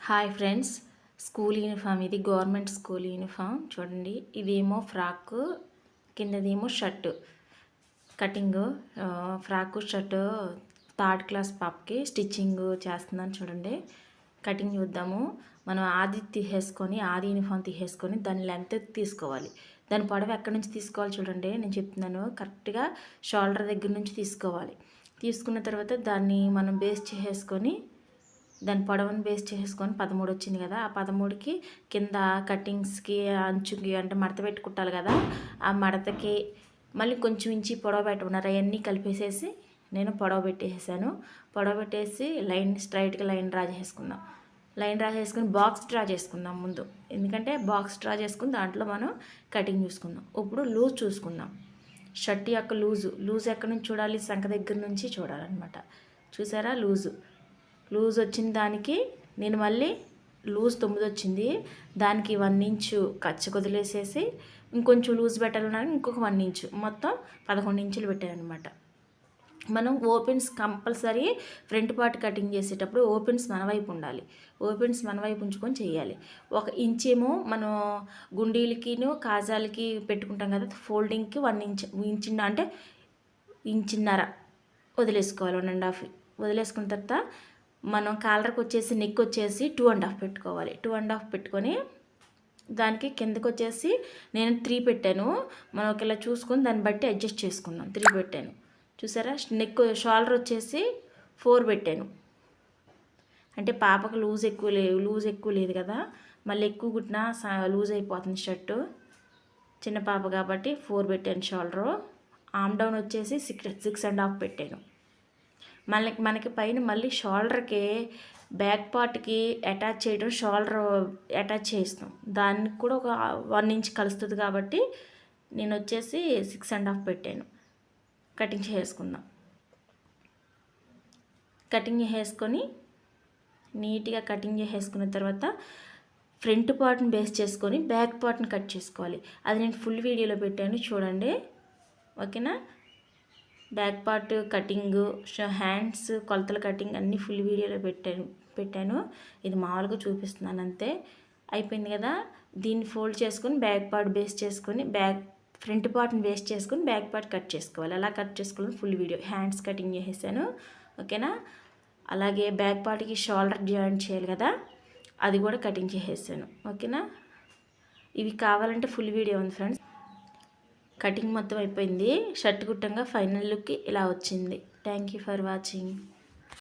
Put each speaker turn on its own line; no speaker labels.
Hi friends, school uniform ఇది government school uniform చూడండి. ఇదేమో ఫ్రాక్, కిందదేమో shirt cutting. Frock shirt third class పాపకి స్టిచ్చింగ్ చేస్తున్నాను చూడండి. కటింగ్ చూద్దాము. మనం ఆది యూనిఫామ్ తీసేసుకొని దాని లెంత్ తీసుకోవాలి. దాని పొడవు ఎక్కడి నుంచి తీసుకోవాలి చూడండి. నేను చెప్తున్నాను, కరెక్ట్గా షోల్డర్ దగ్గర నుంచి తీసుకోవాలి. తీసుకున్న తర్వాత దాన్ని మనం బేస్ చేసేసుకొని దాని పొడవును బేస్ చేసుకొని 13 వచ్చింది కదా. ఆ 13కి కింద కటింగ్స్కి అంచుకి అంటే మడత పెట్టి కుట్టాలి కదా. ఆ మడతకి మళ్ళీ కొంచెం ఇంచి పొడవ పెట్టుకున్నారు. అవన్నీ కలిపేసేసి నేను పొడవ పెట్టేసాను. పొడవ పెట్టేసి లైన్ స్ట్రైట్గా లైన్ డ్రా చేసుకుందాం. లైన్ డ్రా చేసుకుని బాక్స్ డ్రా చేసుకుందాం ముందు. ఎందుకంటే బాక్స్ డ్రా చేసుకుని దాంట్లో మనం కటింగ్ చూసుకుందాం. ఇప్పుడు లూజ్ చూసుకుందాం. షర్ట్ యొక్క లూజ్ ఎక్కడి నుంచి చూడాలి? సంఖ దగ్గర నుంచి చూడాలన్నమాట. చూసారా? లూజ్ వచ్చిన దానికి నేను మళ్ళీ లూజ్ 9 వచ్చింది. దానికి 1 ఇంచు కచ్చ వదిలేసేసి ఇంకొంచెం లూజ్ పెట్టాలన్నా ఇంకొక 1 ఇంచు, మొత్తం 11 ఇంచులు పెట్టానమాట. మనం opens compulsory front part cutting చేసేటప్పుడు ఓపెన్స్ మన వైపు ఉండాలి. ఓపెన్స్ మన వైపు ఉంచుకొని చేయాలి. 1 ఇంచేమో మనం గుండీలకిను కాజాలకి పెట్టుకుంటాం కదా, ఫోల్డింగ్కి 1 ఇంచ్ అంటే ఇంచున్నర వదిలేసుకోవాలి. 1.5 వదిలేసుకున్న తర్వాత మనం కాలర్కి వచ్చేసి నెక్ వచ్చేసి 2.5 పెట్టుకోవాలి. 2.5 పెట్టుకొని దానికి కిందకు వచ్చేసి నేను 3 పెట్టాను. మనం ఒకలా చూసుకొని దాన్ని బట్టి అడ్జస్ట్ చేసుకుందాం. 3 పెట్టాను చూసారా. నెక్ షోల్డర్ వచ్చేసి 4 పెట్టాను. అంటే పాపకు లూజ్ ఎక్కువ లేదు కదా, మళ్ళీ ఎక్కువ కుట్టినా లూజ్ అయిపోతుంది షర్టు. చిన్న పాప కాబట్టి 4 పెట్టాను షోల్డరు. ఆమ్ డౌన్ వచ్చేసి 6.5 పెట్టాను. మనకి పైన మళ్ళీ షోల్డర్కి బ్యాక్ పార్ట్కి అటాచ్ చేయడం, షోల్డర్ అటాచ్ చేస్తాం. దానికి కూడా ఒక 1 ఇంచ్ కలుస్తుంది కాబట్టి నేను వచ్చేసి 6.5 పెట్టాను. కటింగ్ చేసుకుందాం. కటింగ్ చేసుకొని నీట్గా కటింగ్ చేసుకున్న తర్వాత ఫ్రంట్ పార్ట్ని బేస్ చేసుకొని బ్యాక్ పార్ట్ని కట్ చేసుకోవాలి. అది నేను ఫుల్ వీడియోలో పెట్టాను చూడండి, ఓకేనా. బ్యాక్ పార్ట్ కటింగ్, హ్యాండ్స్ కొలతల కటింగ్ అన్నీ ఫుల్ వీడియోలో పెట్టాను. ఇది మామూలుగా చూపిస్తున్నాను అంతే. అయిపోయింది కదా. దీన్ని ఫోల్డ్ చేసుకొని బ్యాక్ పార్ట్ బేస్ చేసుకొని ఫ్రంట్ పార్ట్ని బేస్ చేసుకొని బ్యాక్ పార్ట్ కట్ చేసుకోవాలి. అలా కట్ చేసుకోవాలి ఫుల్ వీడియో. హ్యాండ్స్ కటింగ్ చేసేసాను, ఓకేనా. అలాగే బ్యాక్ పార్ట్కి షోల్డర్ జాయింట్ చేయాలి కదా, అది కూడా కటింగ్ చేసేసాను, ఓకేనా. ఇవి కావాలంటే ఫుల్ వీడియో ఉంది ఫ్రెండ్స్. కటింగ్ మొత్తం అయిపోయింది. షర్ట్ కుట్టంగా ఫైనల్ లుక్ ఇలా వచ్చింది. Thank you for watching.